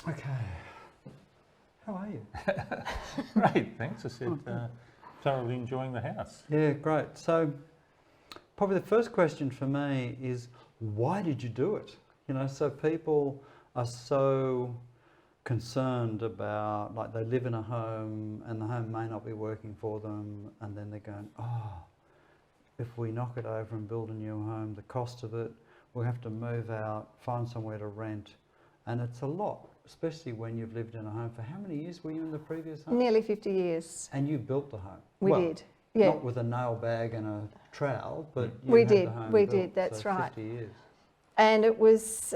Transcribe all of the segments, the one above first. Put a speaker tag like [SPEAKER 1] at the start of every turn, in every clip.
[SPEAKER 1] Okay. How are you?
[SPEAKER 2] Great, thanks. I said thoroughly enjoying the house.
[SPEAKER 1] Yeah, great. So probably the first question for me is, why did you do it? You know, so people are so concerned about, like, they live in a home and the home may not be working for them, and then they're going, oh, if we knock it over and build a new home, the cost of it, we'll have to move out, find somewhere to rent, and it's a lot, especially when you've lived in a home for how many years were you in the previous home?
[SPEAKER 3] Nearly 50 years.
[SPEAKER 1] And you built the home.
[SPEAKER 3] We did, yeah.
[SPEAKER 1] Not with a nail bag and a trowel, but you
[SPEAKER 3] We
[SPEAKER 1] had
[SPEAKER 3] did,
[SPEAKER 1] the home
[SPEAKER 3] we
[SPEAKER 1] built,
[SPEAKER 3] did, that's
[SPEAKER 1] so
[SPEAKER 3] right.
[SPEAKER 1] 50 years.
[SPEAKER 3] And it was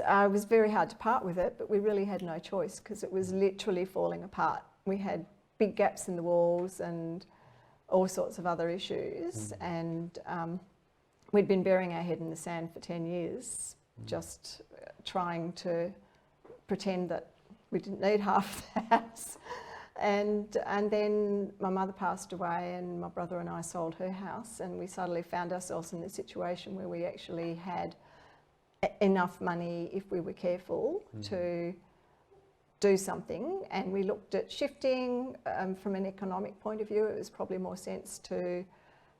[SPEAKER 3] very hard to part with it, but we really had no choice because it was literally falling apart. We had big gaps in the walls and all sorts of other issues, and we'd been burying our head in the sand for 10 years, just trying to pretend that we didn't need half the house. And then my mother passed away and my brother and I sold her house, and we suddenly found ourselves in a situation where we actually had enough money, if we were careful, to do something. And we looked at shifting. From an economic point of view, it was probably more sense to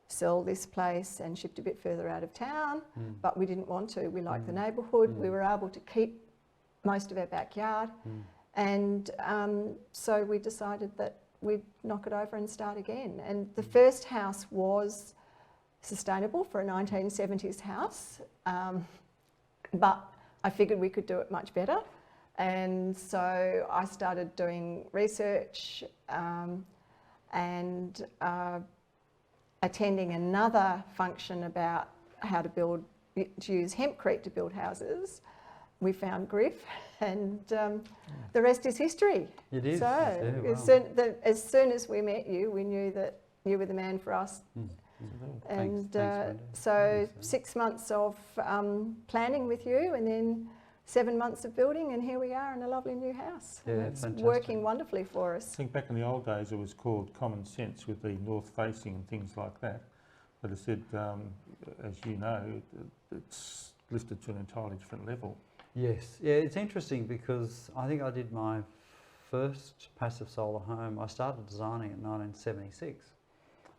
[SPEAKER 3] sell this place and shift a bit further out of town, but we didn't want to. We liked the neighbourhood. We were able to keep most of our backyard, and so we decided that we'd knock it over and start again. And the first house was sustainable for a 1970s house, but I figured we could do it much better. And so I started doing research and attending another function about how to use hempcrete to build houses. We found Griff, and the rest is history.
[SPEAKER 1] It is.
[SPEAKER 3] So
[SPEAKER 1] Yeah,
[SPEAKER 3] as soon as we met you, we knew that you were the man for us. And
[SPEAKER 1] Thanks,
[SPEAKER 3] so 6 months of planning with you, and then 7 months of building, and here we are in a lovely new house.
[SPEAKER 1] Yeah,
[SPEAKER 3] And it's
[SPEAKER 1] fantastic.
[SPEAKER 3] working wonderfully for us.
[SPEAKER 2] I think back in the old days it was called common sense with the north facing and things like that. But I said, as you know, it's lifted to an entirely different level.
[SPEAKER 1] Yes, yeah, it's interesting because I think I did my first passive solar home. I started designing in 1976.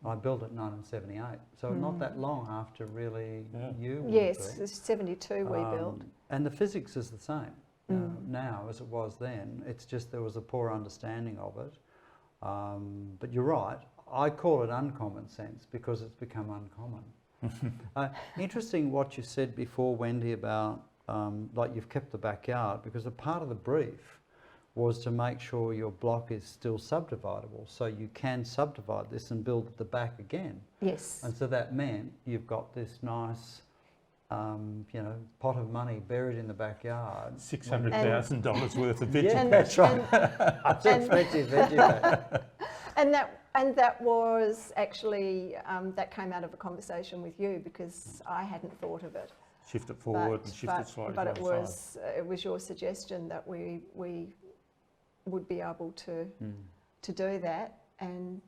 [SPEAKER 1] I built it in 1978, so not that long after really you would
[SPEAKER 3] Yes,
[SPEAKER 1] be.
[SPEAKER 3] it's 72 we built.
[SPEAKER 1] And the physics is the same now as it was then. It's just there was a poor understanding of it. But you're right, I call it uncommon sense because it's become uncommon. Interesting what you said before, Wendy, about like you've kept the backyard, because a part of the brief was to make sure your block is still subdividable, so you can subdivide this and build at the back again.
[SPEAKER 3] Yes.
[SPEAKER 1] And so that meant you've got this nice, pot of money buried in the backyard.
[SPEAKER 2] $600,000 worth of veggie.
[SPEAKER 1] Yeah, that's right. That's expensive veggie.
[SPEAKER 3] And that was actually, that came out of a conversation with you because I hadn't thought of it.
[SPEAKER 2] Shift it forward and shift it slightly.
[SPEAKER 3] But it was your suggestion that we would be able to do that, and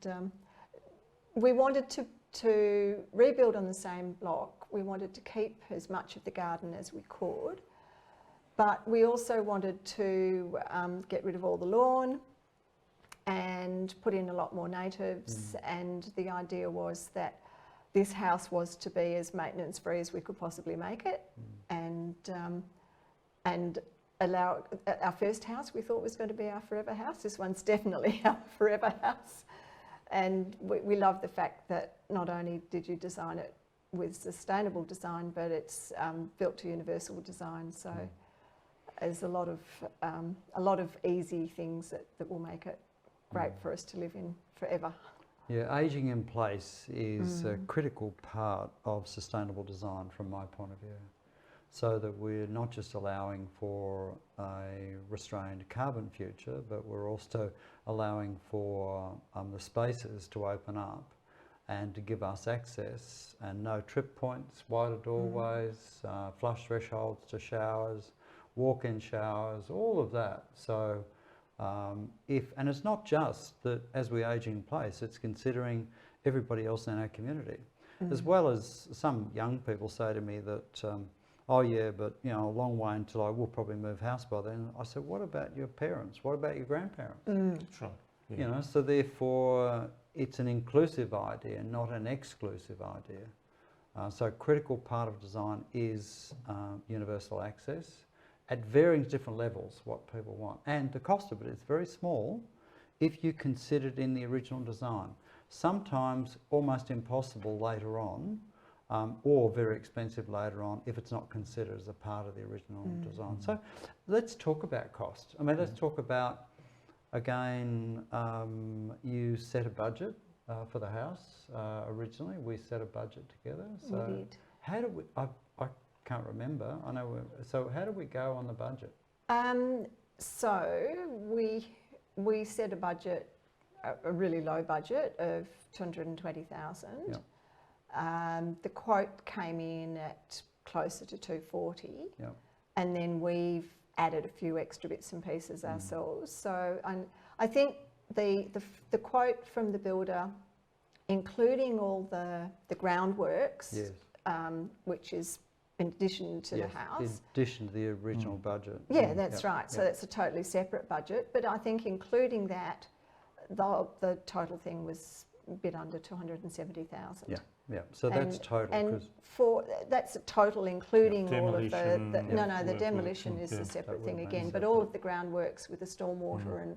[SPEAKER 3] we wanted to rebuild on the same block. We wanted to keep as much of the garden as we could, but we also wanted to get rid of all the lawn and put in a lot more natives. And the idea was that this house was to be as maintenance free as we could possibly make it, and allow our first house we thought was going to be our forever house. This one's definitely our forever house, and we love the fact that not only did you design it with sustainable design, but it's built to universal design. So there's a lot of easy things that will make it great for us to live in forever.
[SPEAKER 1] Yeah, ageing in place is a critical part of sustainable design from my point of view, so that we're not just allowing for a restrained carbon future, but we're also allowing for the spaces to open up and to give us access, and no trip points, wider doorways, flush thresholds to showers, walk-in showers, all of that. So and it's not just that as we age in place, it's considering everybody else in our community, as well as some young people say to me that oh yeah, but you know, a long way until I will probably move house by then. I said, what about your parents? What about your grandparents?
[SPEAKER 2] That's right. Yeah.
[SPEAKER 1] You know, so therefore it's an inclusive idea, not an exclusive idea. So a critical part of design is universal access at varying different levels, what people want. And the cost of it is very small if you consider it in the original design. Sometimes almost impossible later on, or very expensive later on if it's not considered as a part of the original design. So let's talk about cost. I mean, let's talk about, again, you set a budget for the house originally. We set a budget together. So
[SPEAKER 3] We did.
[SPEAKER 1] how do we, I can't remember. I know, so how do we go on the budget?
[SPEAKER 3] So we set a budget, a really low budget of 220,000.
[SPEAKER 1] Yep.
[SPEAKER 3] The quote came in at closer to 240,
[SPEAKER 1] Yep.
[SPEAKER 3] and then we've added a few extra bits and pieces ourselves. So I think the quote from the builder, including all the groundworks,
[SPEAKER 1] Yes.
[SPEAKER 3] which is in addition to
[SPEAKER 1] Yes,
[SPEAKER 3] the house.
[SPEAKER 1] in addition to the original budget.
[SPEAKER 3] Yeah, that's
[SPEAKER 1] Yep,
[SPEAKER 3] right. So
[SPEAKER 1] yep.
[SPEAKER 3] that's a totally separate budget. But I think including that, the total thing was a bit under 270,000.
[SPEAKER 1] Yeah, yeah. So that's total.
[SPEAKER 3] And
[SPEAKER 1] 'cause
[SPEAKER 3] that's a total including all of the
[SPEAKER 2] Demolition,
[SPEAKER 3] no, the
[SPEAKER 2] earthworks
[SPEAKER 3] demolition
[SPEAKER 2] and-
[SPEAKER 3] is
[SPEAKER 2] yeah,
[SPEAKER 3] a separate
[SPEAKER 1] that
[SPEAKER 3] thing
[SPEAKER 1] would've been
[SPEAKER 3] again. But
[SPEAKER 1] separate.
[SPEAKER 3] all of the groundworks with the stormwater and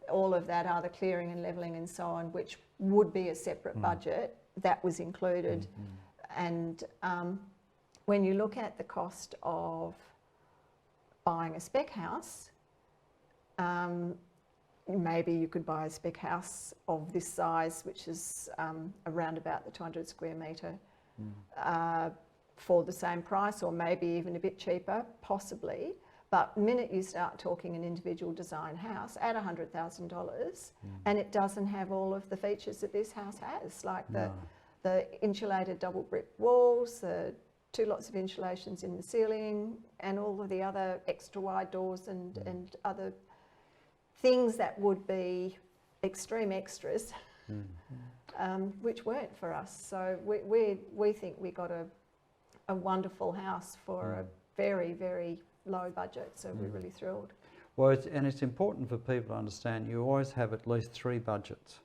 [SPEAKER 3] all of that other clearing and levelling and so on, which would be a separate budget, that was included. And when you look at the cost of buying a spec house, maybe you could buy a spec house of this size, which is around about the 200 square metre, for the same price, or maybe even a bit cheaper, possibly. But the minute you start talking an individual design house at $100,000, and it doesn't have all of the features that this house has, like the insulated double brick walls, the 2 lots of insulations in the ceiling, and all of the other extra wide doors and other things that would be extreme extras, which weren't for us. So we think we got a wonderful house for a very, very low budget, so we're really thrilled.
[SPEAKER 1] Well, it's important for people to understand you always have at least 3 budgets.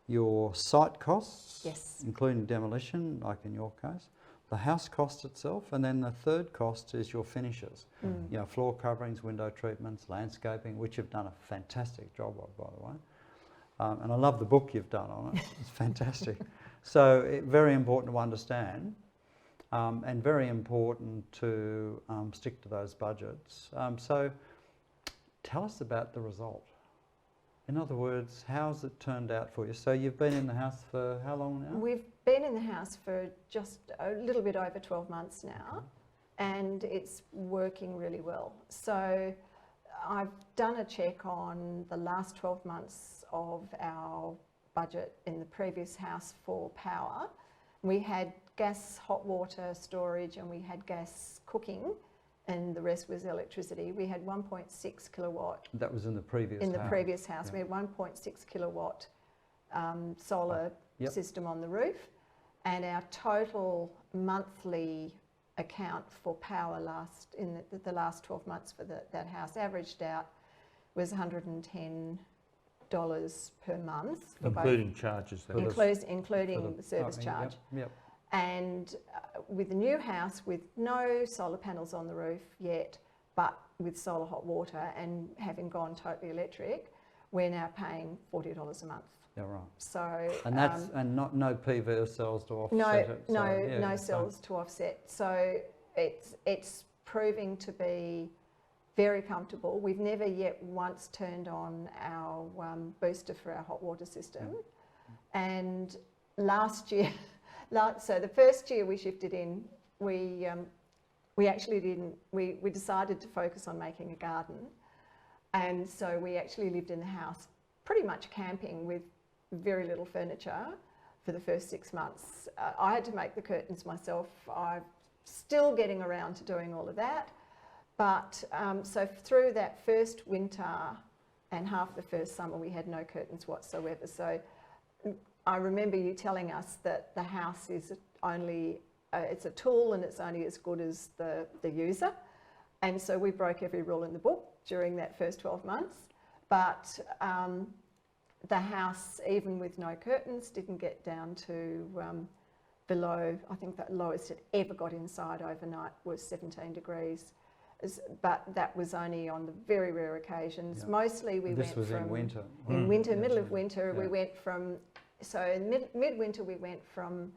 [SPEAKER 1] Your site costs,
[SPEAKER 3] Yes.
[SPEAKER 1] including demolition, like in your case, the house cost itself, and then the third cost is your finishes. You know, floor coverings, window treatments, landscaping, which you've done a fantastic job of, by the way. And I love the book you've done on it. It's fantastic. So very important to understand, and very important to stick to those budgets. So tell us about the result. In other words, how's it turned out for you? So you've been in the house for how long now?
[SPEAKER 3] We've been in the house for just a little bit over 12 months now, and it's working really well. So I've done a check on the last 12 months of our budget in the previous house for power. We had gas, hot water storage, and we had gas cooking, and the rest was electricity. We had 1.6 kilowatt
[SPEAKER 1] That was in the previous
[SPEAKER 3] in the
[SPEAKER 1] house.
[SPEAKER 3] previous house.
[SPEAKER 1] Yeah.
[SPEAKER 3] We had 1.6 kilowatt solar
[SPEAKER 1] Yep.
[SPEAKER 3] system on the roof, and our total monthly account for power in the last 12 months for that house averaged out was $110 per month, for
[SPEAKER 2] Including charges. that is.
[SPEAKER 3] including the service charge.
[SPEAKER 1] Yep.
[SPEAKER 3] And with the new house, with no solar panels on the roof yet, but with solar hot water and having gone totally electric, we're now paying $40 a month.
[SPEAKER 1] Yeah, right.
[SPEAKER 3] So
[SPEAKER 1] And that's no PV cells to offset
[SPEAKER 3] no
[SPEAKER 1] it. So, yeah,
[SPEAKER 3] no
[SPEAKER 1] so-
[SPEAKER 3] cells to offset. So it's proving to be very comfortable. We've never yet once turned on our booster for our hot water system, and last year. So the first year we shifted in, we actually didn't. We decided to focus on making a garden, and so we actually lived in the house, pretty much camping with very little furniture for the first 6 months. I had to make the curtains myself. I'm still getting around to doing all of that, but so through that first winter and half the first summer, we had no curtains whatsoever. So I remember you telling us that the house is only it's a tool and it's only as good as the user. And so we broke every rule in the book during that first 12 months. But the house, even with no curtains, didn't get down to below, I think the lowest it ever got inside overnight was 17 degrees. But that was only on the very rare occasions.
[SPEAKER 1] Yeah.
[SPEAKER 3] Mostly we
[SPEAKER 1] This
[SPEAKER 3] went
[SPEAKER 1] was
[SPEAKER 3] from...
[SPEAKER 1] in winter.
[SPEAKER 3] In winter,
[SPEAKER 1] Yeah.
[SPEAKER 3] middle of winter,
[SPEAKER 1] Yeah.
[SPEAKER 3] we went from... So in midwinter we went from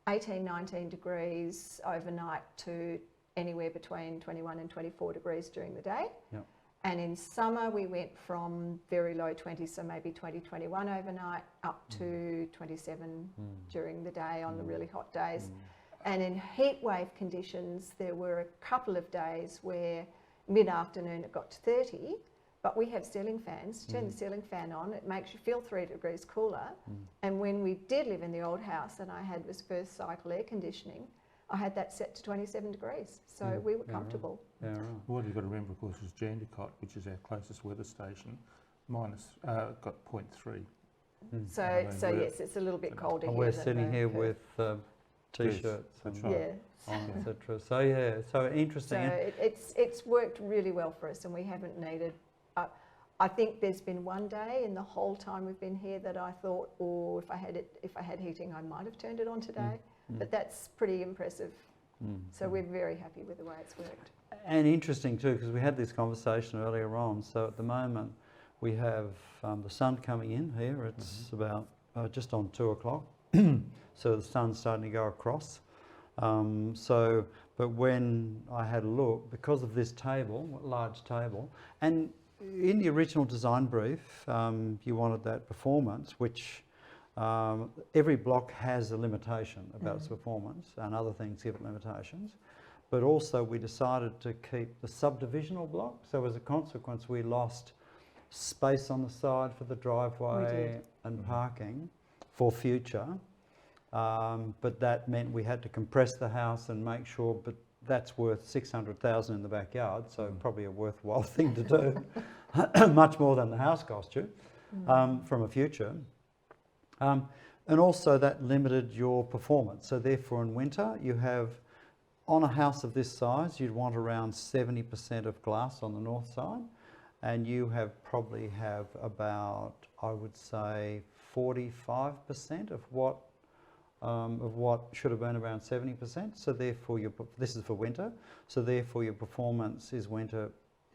[SPEAKER 3] 18, 19 degrees overnight to anywhere between 21 and 24 degrees during the day.
[SPEAKER 1] Yep.
[SPEAKER 3] And in summer we went from very low 20s, so maybe 20, 21 overnight, up to 27 during the day on the really hot days. And in heat wave conditions, there were a couple of days where mid-afternoon it got to 30, but we have ceiling fans. Turn the ceiling fan on, it makes you feel 3 degrees cooler. And when we did live in the old house and I had this first cycle air conditioning, I had that set to 27 degrees. So we were comfortable.
[SPEAKER 1] Yeah, right.
[SPEAKER 2] What you've got to remember, of course, is Jandakot, which is our closest weather station, got 0.3.
[SPEAKER 3] So
[SPEAKER 2] we're-
[SPEAKER 3] yes, it's a little bit colder
[SPEAKER 1] And
[SPEAKER 3] here.
[SPEAKER 1] we're
[SPEAKER 3] than
[SPEAKER 1] sitting
[SPEAKER 3] the
[SPEAKER 1] here
[SPEAKER 3] Perth.
[SPEAKER 1] with t-shirts
[SPEAKER 2] that's
[SPEAKER 1] and
[SPEAKER 2] right.
[SPEAKER 3] Yeah.
[SPEAKER 1] on, etc. So yeah, so interesting.
[SPEAKER 3] So it's worked really well for us, and we haven't needed. I think there's been one day in the whole time we've been here that I thought, oh, if I had heating, I might have turned it on today. But that's pretty impressive. So we're very happy with the way it's worked.
[SPEAKER 1] And interesting too, because we had this conversation earlier on. So at the moment, we have the sun coming in here. It's about just on 2 o'clock. So the sun's starting to go across. But when I had a look, because of this table, large table, and in the original design brief, you wanted that performance, which every block has a limitation about its performance, and other things give it limitations. But also we decided to keep the subdivisional block. So as a consequence, we lost space on the side for the driveway and parking for future. But that meant we had to compress the house and make sure, but that's worth 600,000 in the backyard, so probably a worthwhile thing to do, much more than the house cost you from a future. And also that limited your performance. So therefore in winter you have, on a house of this size, you'd want around 70% of glass on the north side, and you probably have about, I would say, 45% of what should have been around 70%. So therefore, this is for winter. So therefore, your performance is winter.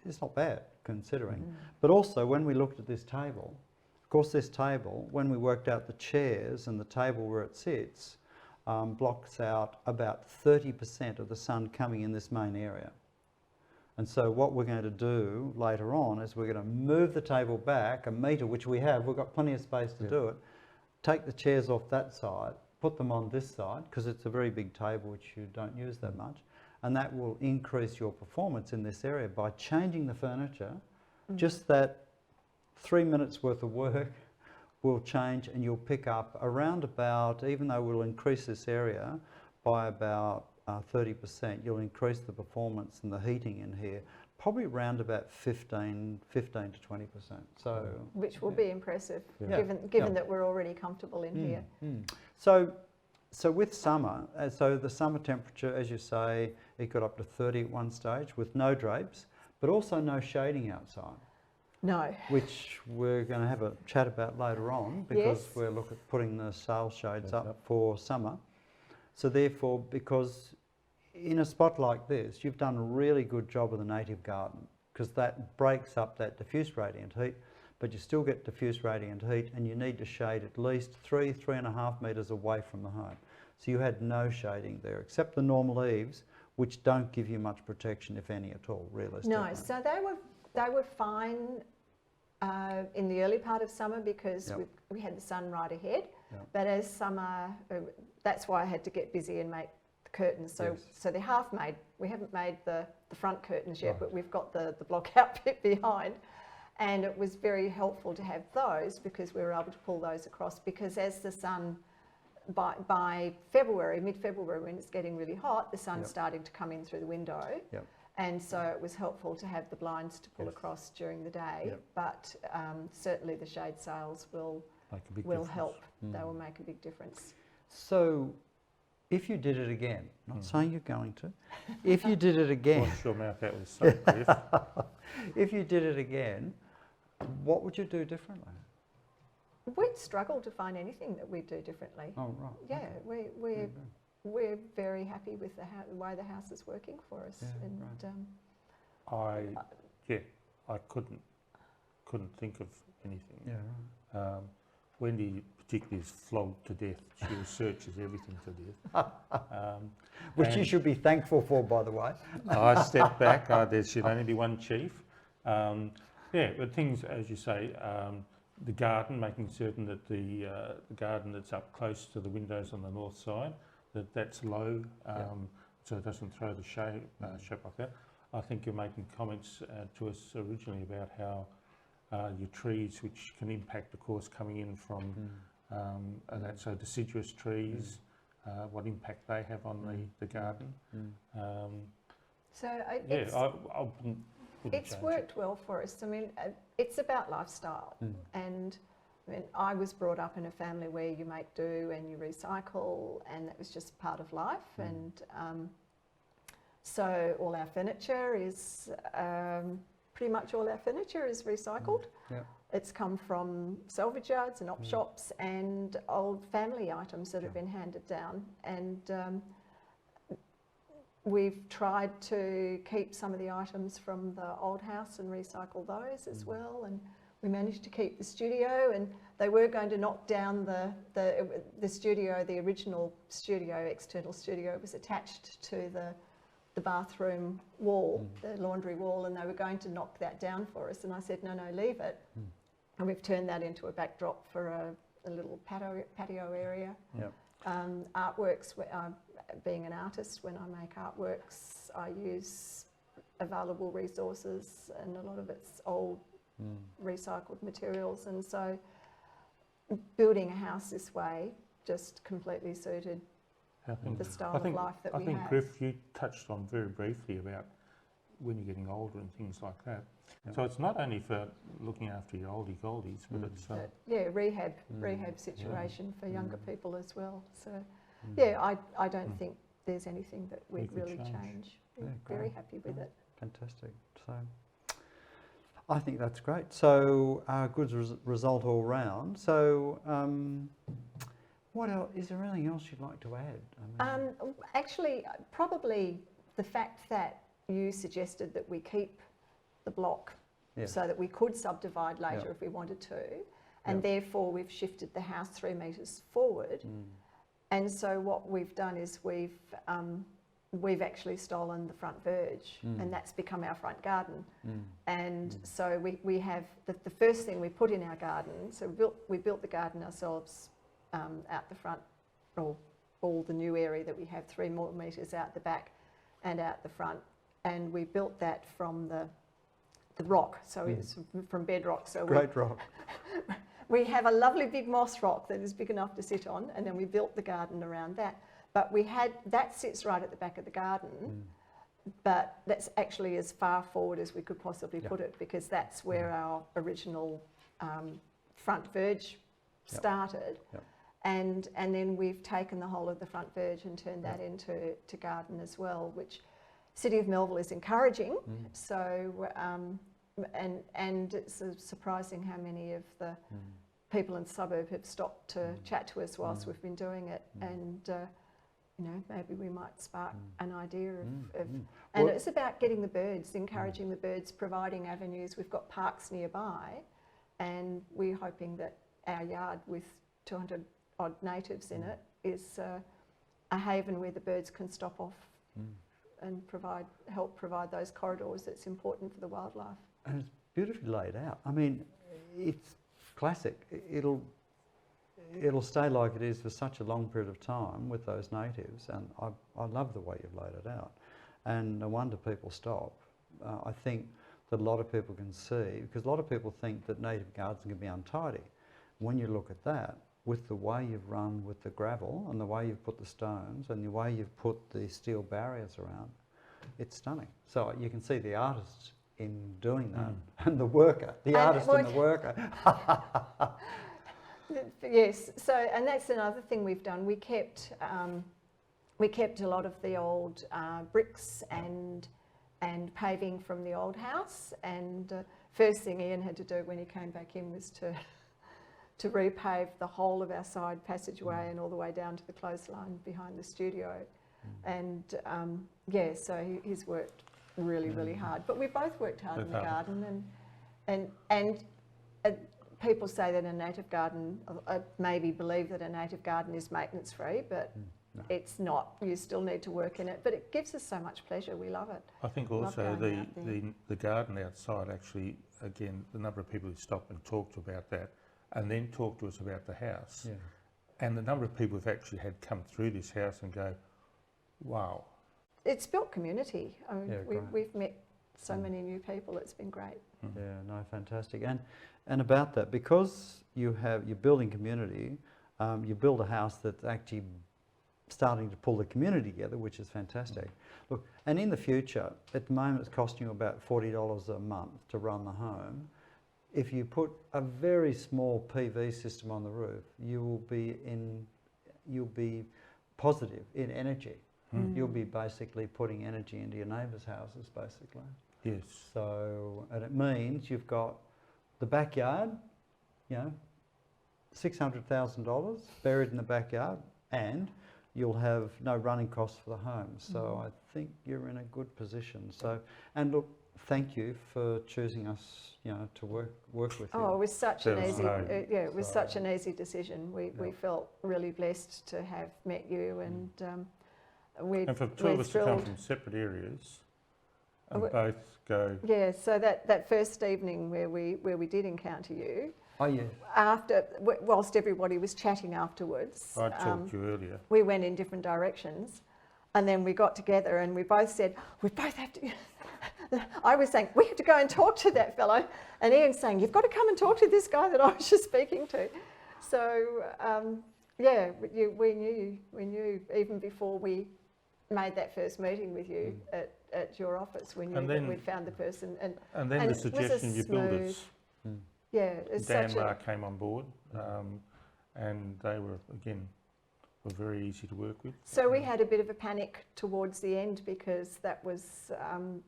[SPEAKER 1] It's not bad considering. But also, when we looked at this table, of course, this table, when we worked out the chairs and the table where it sits, blocks out about 30% of the sun coming in this main area. And so what we're going to do later on is we're going to move the table back a metre, which we have. We've got plenty of space to do it. Take the chairs off that side, put them on this side, because it's a very big table which you don't use that much, and that will increase your performance in this area by changing the furniture. Just that 3 minutes worth of work will change, and you'll pick up around about, even though we'll increase this area by about 30%, you'll increase the performance and the heating in here probably around about 15 to 20%. So,
[SPEAKER 3] Which will be impressive,
[SPEAKER 1] Yeah.
[SPEAKER 3] given that we're already comfortable in here.
[SPEAKER 1] So with summer, so the summer temperature, as you say, it got up to 30 at one stage with no drapes, but also no shading outside.
[SPEAKER 3] No.
[SPEAKER 1] Which we're going to have a chat about later on, because
[SPEAKER 3] Yes.
[SPEAKER 1] we're looking at putting the sail shades up for summer. So therefore, because in a spot like this, you've done a really good job of the native garden, because that breaks up that diffuse radiant heat, but you still get diffuse radiant heat, and you need to shade at least 3.5 metres away from the home. So you had no shading there, except the normal eaves, which don't give you much protection, if any at all, realistically.
[SPEAKER 3] No, so they were fine in the early part of summer because we had the sun right ahead. But as summer, that's why I had to get busy and make the curtains. So they're half made. We haven't made the front curtains yet, but we've got the block out bit behind. And it was very helpful to have those because we were able to pull those across, because as the sun, by February, mid-February, when it's getting really hot, the sun's starting to come in through the window. And so it was helpful to have the blinds to pull across during the day. But certainly the shade sails will help. They will make a big difference.
[SPEAKER 1] So if you did it again, not saying you're going to, if you did it again,
[SPEAKER 2] Wash your mouth out with soap, Griff.
[SPEAKER 1] if you did it again, what would you do differently?
[SPEAKER 3] We'd struggle to find anything that we'd do differently.
[SPEAKER 1] Oh, right.
[SPEAKER 3] Yeah,
[SPEAKER 1] okay.
[SPEAKER 3] we're very happy with the way the house is working for us.
[SPEAKER 1] Yeah,
[SPEAKER 3] and
[SPEAKER 2] I couldn't think of anything.
[SPEAKER 1] Yeah, right.
[SPEAKER 2] Wendy particularly is flogged to death. She researches everything to death.
[SPEAKER 1] Which you should be thankful for, by the way.
[SPEAKER 2] I stepped back. There should only be one chief. But things, as you say, the garden, making certain that the garden that's up close to the windows on the north side, that's low, so it doesn't throw the shape like that. I think you're making comments to us originally about how your trees, which can impact, of course, coming in from so deciduous trees, what impact they have on the garden.
[SPEAKER 3] So
[SPEAKER 2] I wouldn't
[SPEAKER 3] it's
[SPEAKER 2] change
[SPEAKER 3] worked well for us. I mean, it's about lifestyle. And I mean, I was brought up in a family where you make do and you recycle, and that was just part of life. And so all our furniture is, pretty much all our furniture is recycled. It's come from salvage yards and op shops and old family items that have been handed down. And we've tried to keep some of the items from the old house and recycle those as well. And we managed to keep the studio, and they were going to knock down the studio, the original studio, external studio, was attached to the bathroom wall, the laundry wall, and they were going to knock that down for us. And I said, no, leave it. And we've turned that into a backdrop for a little patio area. Artworks, being an artist, when I make artworks, I use available resources, and a lot of it's old recycled materials. And so building a house this way just completely suited the style of life that we have.
[SPEAKER 2] I think, Griff, you touched on very briefly about when you're getting older and things like that. So it's not only for looking after your oldie goldies, but it's
[SPEAKER 3] rehab situation for younger people as well. So I don't think there's anything that we'd really change. We're very happy with it.
[SPEAKER 1] Fantastic. So I think that's great. So good result all round. So what else? Is there anything else you'd like to add?
[SPEAKER 3] Actually, probably the fact that you suggested that we keep the block so that we could subdivide later if we wanted to, and therefore we've shifted the house 3 metres forward. And so what we've done is we've actually stolen the front verge, and that's become our front garden. And so we have the first thing we put in our garden. So we built the garden ourselves out the front, or all the new area that we have 3 more metres out the back and out the front. And we built that from the rock, so it's from bedrock. So
[SPEAKER 1] Great rock.
[SPEAKER 3] We have a lovely big moss rock that is big enough to sit on, and then we built the garden around that. But that sits right at the back of the garden, but that's actually as far forward as we could possibly put it, because that's where our original front verge started. And then we've taken the whole of the front verge and turned that into garden as well, which City of Melville is encouraging. So and it's surprising how many of the people in the suburb have stopped to chat to us whilst we've been doing it. And maybe we might spark an idea of and it's about getting the birds, encouraging the birds, providing avenues. We've got parks nearby, and we're hoping that our yard with 200 odd natives in it is a haven where the birds can stop off and help provide those corridors that's important for the wildlife.
[SPEAKER 1] And it's beautifully laid out. I mean, it's classic. It'll stay like it is for such a long period of time with those natives, and I love the way you've laid it out. And no wonder people stop. I think that a lot of people can see, because a lot of people think that native gardens can be untidy. When you look at that, with the way you've run with the gravel and the way you've put the stones and the way you've put the steel barriers around, it's stunning. So you can see the artist in doing that, and the worker, the artist and the worker.
[SPEAKER 3] Yes, so, and that's another thing we've done. We kept we kept a lot of the old bricks and paving from the old house. And first thing Ian had to do when he came back in was to repave the whole of our side passageway and all the way down to the clothesline behind the studio. And so he's worked really hard. But we both worked hard in the garden, and people say that a native garden, maybe believe that a native garden is maintenance free, but it's not. You still need to work in it, but it gives us so much pleasure. We love it.
[SPEAKER 2] I think also the garden outside, actually, again, the number of people who stopped and talked about that and then talked to us about the house, and the number of people who've actually had come through this house and go, wow.
[SPEAKER 3] It's built community. I mean,
[SPEAKER 1] Yeah,
[SPEAKER 3] we've met so many new people. It's been great.
[SPEAKER 1] Yeah, no, fantastic. And about that, because you're building community, you build a house that's actually starting to pull the community together, which is fantastic. Look, and in the future, at the moment it's costing you about $40 a month to run the home. If you put a very small PV system on the roof, you'll be positive in energy. You'll be basically putting energy into your neighbours' houses, basically.
[SPEAKER 2] Yes.
[SPEAKER 1] So, and it means you've got the backyard, $600,000 buried in the backyard, and you'll have no running costs for the home. So I think you're in a good position. So, and look, thank you for choosing us, to work with you.
[SPEAKER 3] Oh, it was such an easy,
[SPEAKER 2] It
[SPEAKER 3] was such an easy decision. We felt really blessed to have met you, and
[SPEAKER 2] And for two of us to come from separate areas and both go.
[SPEAKER 3] Yeah, so that first evening where we did encounter you.
[SPEAKER 1] Oh yeah.
[SPEAKER 3] Whilst everybody was chatting afterwards,
[SPEAKER 2] I talked to you earlier.
[SPEAKER 3] we went in different directions, and then we got together and we both said, we both have to. I was saying, we have to go and talk to that fellow, and Ian's saying, you've got to come and talk to this guy that I was just speaking to. So we knew even before we made that first meeting with you at your office. We knew that we'd found the person,
[SPEAKER 2] and then the suggestion of your builders.
[SPEAKER 3] Yeah, it's
[SPEAKER 2] Dan Mark came on board, and they were very easy to work with.
[SPEAKER 3] So we had a bit of a panic towards the end, because that was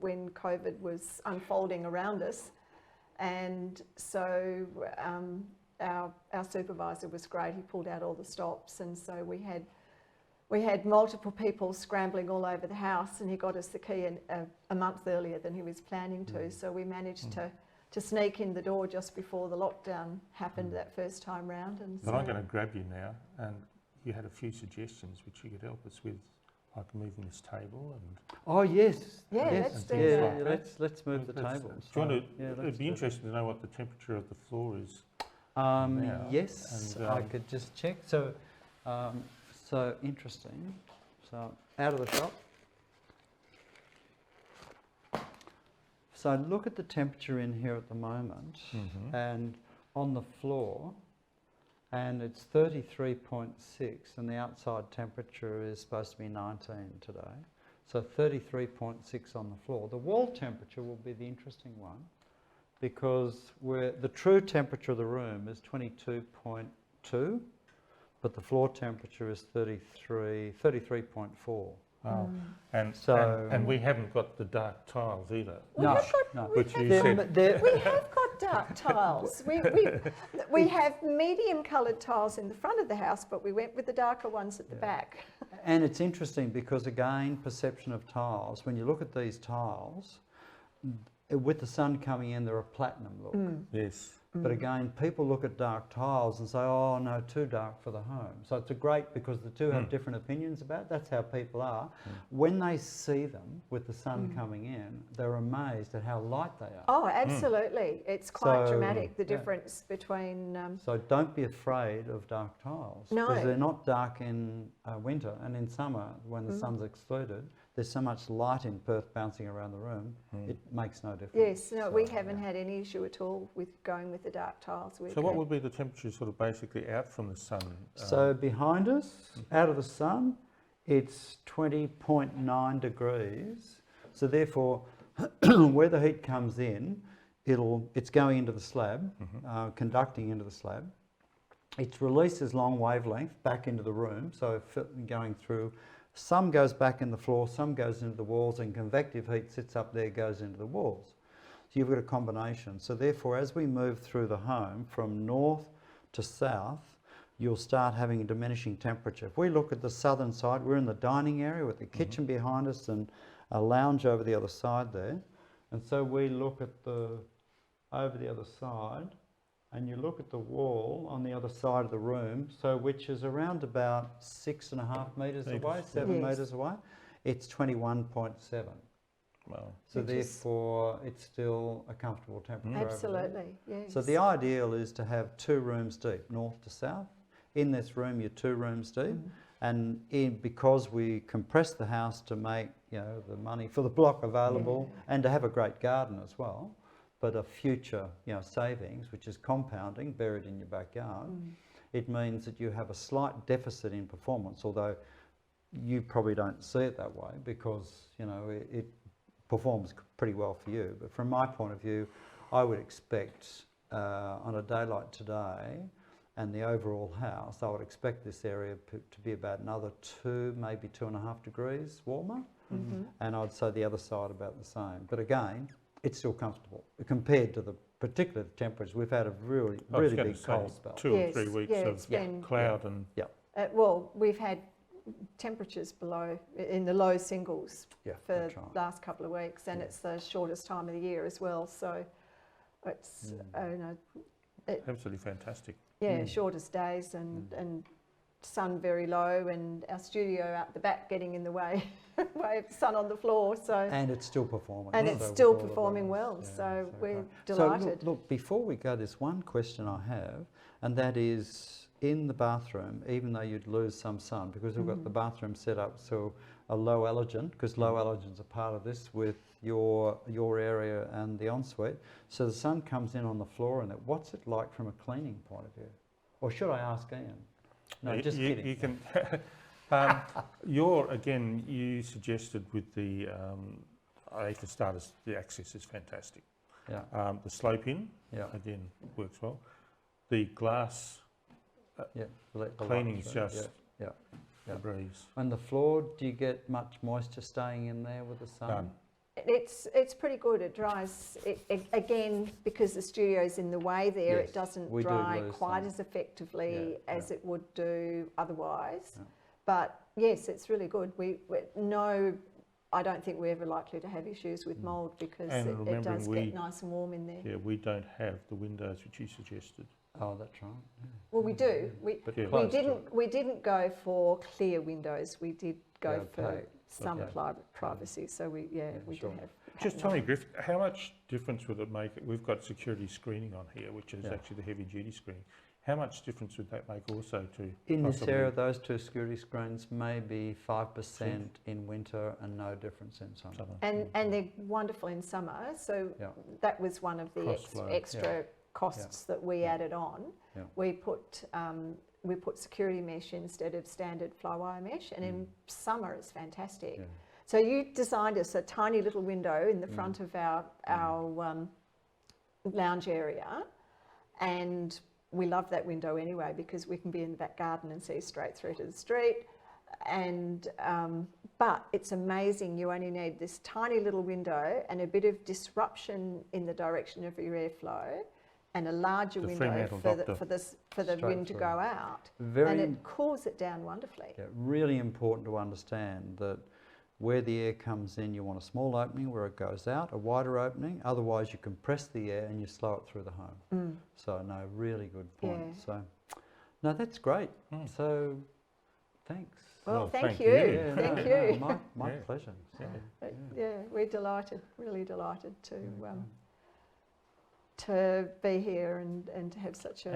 [SPEAKER 3] when COVID was unfolding around us, and so our supervisor was great. He pulled out all the stops, and so we had multiple people scrambling all over the house, and he got us the key a month earlier than he was planning to. So we managed to sneak in the door just before the lockdown happened that first time round. And
[SPEAKER 2] but I'm going to grab you now, and you had a few suggestions which you could help us with, like moving this table and.
[SPEAKER 1] Oh yes.
[SPEAKER 3] Yeah,
[SPEAKER 1] yes.
[SPEAKER 3] let's do that.
[SPEAKER 1] Yeah, let's move the tables.
[SPEAKER 2] Do you want to? It'd be interesting to know what the temperature of the floor is. Now,
[SPEAKER 1] yes,
[SPEAKER 2] and,
[SPEAKER 1] I could just check. So, so interesting. So out of the shop. So look at the temperature in here at the moment, and on the floor, and it's 33.6, and the outside temperature is supposed to be 19 today. So 33.6 on the floor. The wall temperature will be the interesting one, because the true temperature of the room is 22.2, but the floor temperature is 33.4.
[SPEAKER 2] Oh, and we haven't got the dark tiles either.
[SPEAKER 3] We have got dark tiles. We have medium coloured tiles in the front of the house, but we went with the darker ones at the back.
[SPEAKER 1] And it's interesting because, again, perception of tiles. When you look at these tiles, with the sun coming in, they're a platinum look.
[SPEAKER 2] Yes.
[SPEAKER 1] But again, people look at dark tiles and say, oh no, too dark for the home. So it's great because the two have different opinions about it. That's how people are. When they see them with the sun coming in, they're amazed at how light they are.
[SPEAKER 3] Oh, absolutely. It's quite dramatic, the difference between...
[SPEAKER 1] So don't be afraid of dark tiles.
[SPEAKER 3] No.
[SPEAKER 1] Because they're not dark in winter, and in summer, when the sun's excluded, there's so much light in Perth bouncing around the room, it makes no difference.
[SPEAKER 3] Yes, no, we haven't had any issue at all with going with the dark tiles.
[SPEAKER 2] So what would be the temperature sort of basically out from the sun?
[SPEAKER 1] So behind us, out of the sun, it's 20.9 degrees. So therefore, where the heat comes in, it's going into the slab, conducting into the slab. It releases long wavelength back into the room, so going through Some goes back in the floor, some goes into the walls, and convective heat sits up there, goes into the walls. So you've got a combination. So therefore, as we move through the home from north to south, you'll start having a diminishing temperature. If we look at the southern side, we're in the dining area with the kitchen behind us and a lounge over the other side there. And so we look at over the other side, and you look at the wall on the other side of the room, so which is around about 6.5 metres away, 7 metres away. It's 21.7.
[SPEAKER 2] Wow.
[SPEAKER 1] So therefore, it's still a comfortable temperature.
[SPEAKER 3] Absolutely, yes.
[SPEAKER 1] So the ideal is to have 2 rooms deep, north to south. In this room, you're 2 rooms deep, and because we compress the house to make the money for the block available, and to have a great garden as well, but a future savings, which is compounding, buried in your backyard, it means that you have a slight deficit in performance, although you probably don't see it that way because it performs pretty well for you. But from my point of view, I would expect on a day like today and the overall house, I would expect this area to be about another 2, maybe 2.5 degrees warmer, and I'd say the other side about the same. But again, it's still comfortable compared to the particular temperatures. We've had a really big cold spell. 2
[SPEAKER 2] or 3 weeks of cloud and...
[SPEAKER 3] well, we've had temperatures below, in the low singles for the last couple of weeks, and it's the shortest time of the year as well, so it's
[SPEAKER 2] absolutely fantastic.
[SPEAKER 3] Shortest days and sun very low, and our studio out the back getting in the way of the sun on the floor. So
[SPEAKER 1] and it's still performing.
[SPEAKER 3] And it's still performing well. So we're delighted.
[SPEAKER 1] So look, before we go, there's one question I have, and that is in the bathroom. Even though you'd lose some sun because we've got the bathroom set up so a low allergen, because low allergens are part of this with your area and the ensuite. So the sun comes in on the floor, and what's it like from a cleaning point of view? Or should I ask Ian? No, just kidding.
[SPEAKER 2] You can. You suggested with the, for starters, the access is fantastic.
[SPEAKER 1] Yeah.
[SPEAKER 2] The slope in, again, works well. The glass cleaning is just a breeze.
[SPEAKER 1] And the floor, do you get much moisture staying in there with the sun?
[SPEAKER 2] None.
[SPEAKER 3] It's pretty good. It dries, again, because the studio's in the way there, it doesn't dry quite as effectively as it would do otherwise. Yeah. But yes, it's really good. I don't think we're ever likely to have issues with mould because it does get nice and warm in there.
[SPEAKER 2] Yeah, we don't have the windows which you suggested.
[SPEAKER 1] Oh, that's right. Yeah.
[SPEAKER 3] Well, we do. We didn't go for clear windows. We did go for some privacy. So we do have.
[SPEAKER 2] Just tell me, Griff, how much difference would it make? We've got security screening on here, which is actually the heavy duty screening. How much difference would that make also to?
[SPEAKER 1] In this area, those 2 security screens may be 5% in winter and no difference in summer.
[SPEAKER 3] And they're wonderful in summer. So that was one of the extra costs that we added on. Yeah. We put security mesh instead of standard flywire mesh, and in summer it's fantastic. Yeah. So you designed us a tiny little window in the front of our lounge area, and we love that window anyway because we can be in the back garden and see straight through to the street. And but it's amazing, you only need this tiny little window and a bit of disruption in the direction of your airflow, and a larger window for the wind to go out, and it cools it down wonderfully.
[SPEAKER 1] Yeah, really important to understand that where the air comes in, you want a small opening where it goes out, a wider opening. Otherwise, you compress the air and you slow it through the home. So, no, really good point. Yeah. So, no, that's great. So, thanks.
[SPEAKER 3] Well, thank you. Thank you.
[SPEAKER 1] My pleasure.
[SPEAKER 3] So, we're delighted, really delighted to be here and to have such a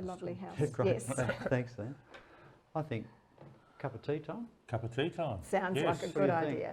[SPEAKER 3] lovely house.
[SPEAKER 1] Yeah, great. Yes. Thanks, then. I think cup of tea time.
[SPEAKER 2] Cup of tea time.
[SPEAKER 3] Sounds like a good idea.